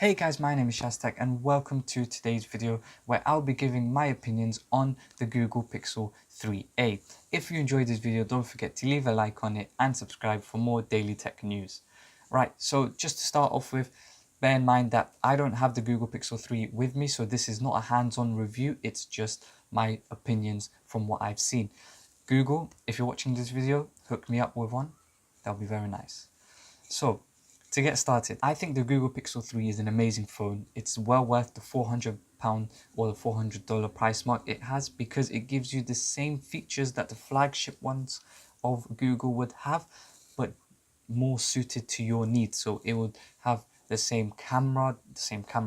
Hey guys, my name is Shaztech and welcome to today's video where I'll be giving my opinions on the Google Pixel 3a. If you enjoyed this video, don't forget to leave a like on it and subscribe for more daily tech news. Right, so just to start off with, bear in mind that I don't have the Google Pixel 3 with me, so this is not a hands-on review, it's just my opinions from what I've seen. Google, if you're watching this video, hook me up with one, that'll be very nice. So, to get started, I think the Google Pixel 3 is an amazing phone. It's well worth the £400 or the $400 price mark it has because it gives you the same features that the flagship ones of Google would have, but more suited to your needs. So it would have the same camera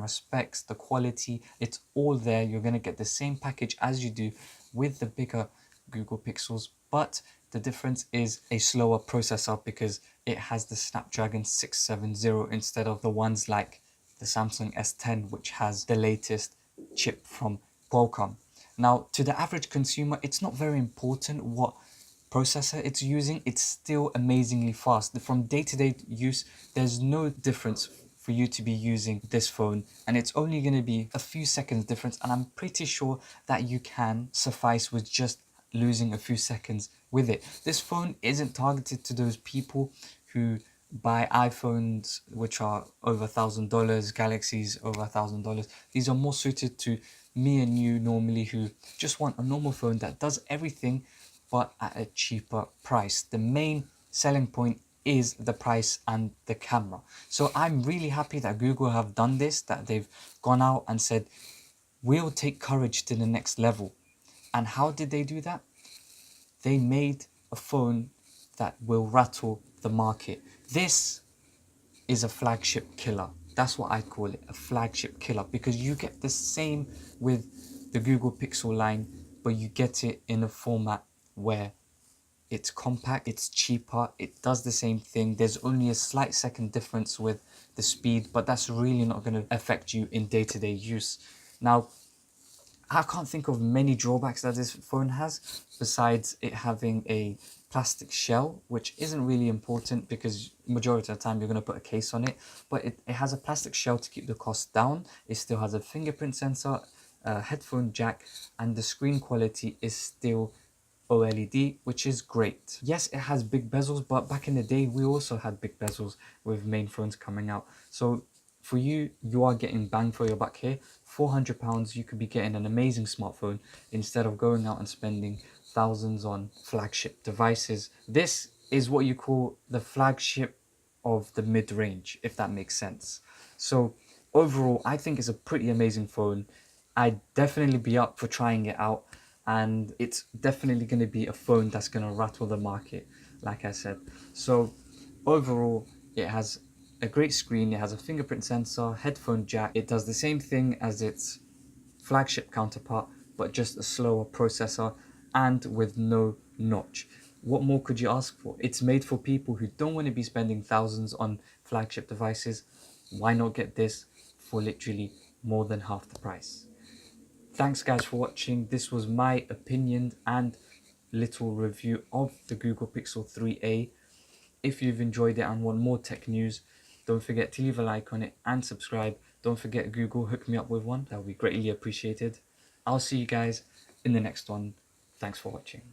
specs, the quality, it's all there. You're going to get the same package as you do with the bigger Google Pixels, but the difference is a slower processor because it has the Snapdragon 670 instead of the ones like the Samsung S10, which has the latest chip from Qualcomm. Now, to the average consumer, it's not very important what processor it's using. It's still amazingly fast. From day-to-day use, there's no difference for you to be using this phone, and it's only going to be a few seconds difference, and I'm pretty sure that you can suffice with just losing a few seconds with it. This phone isn't targeted to those people who buy iPhones which are over $1,000, Galaxies over $1,000. These are more suited to me and you normally who just want a normal phone that does everything but at a cheaper price. The main selling point is the price and the camera. So I'm really happy that Google have done this, that they've gone out and said, we'll take courage to the next level. And how did they do that? They made a phone that will rattle the market. This is a flagship killer. That's what I call it, a flagship killer, because you get the same with the Google Pixel line, but you get it in a format where it's compact, it's cheaper, it does the same thing. There's only a slight second difference with the speed, but that's really not going to affect you in day-to-day use. Now, I can't think of many drawbacks that this phone has besides it having a plastic shell, which isn't really important because majority of the time you're going to put a case on it, but it has a plastic shell to keep the cost down. It still has a fingerprint sensor, a headphone jack, and the screen quality is still OLED, which is great. Yes, it has big bezels, but back in the day we also had big bezels with main phones coming out. So for you, you are getting bang for your buck here. £400, you could be getting an amazing smartphone instead of going out and spending thousands on flagship devices. This is what you call the flagship of the mid-range, if that makes sense. So overall, I think it's a pretty amazing phone. I'd definitely be up for trying it out, and it's definitely going to be a phone that's going to rattle the market, like I said. So overall, it has a great screen, it has a fingerprint sensor, headphone jack. It does the same thing as its flagship counterpart, but just a slower processor and with no notch. What more could you ask for? It's made for people who don't want to be spending thousands on flagship devices. Why not get this for literally more than half the price? Thanks guys for watching. This was my opinion and little review of the Google Pixel 3a. If you've enjoyed it and want more tech news, don't forget to leave a like on it and subscribe. Don't forget Google, hook me up with one. That would be greatly appreciated. I'll see you guys in the next one. Thanks for watching.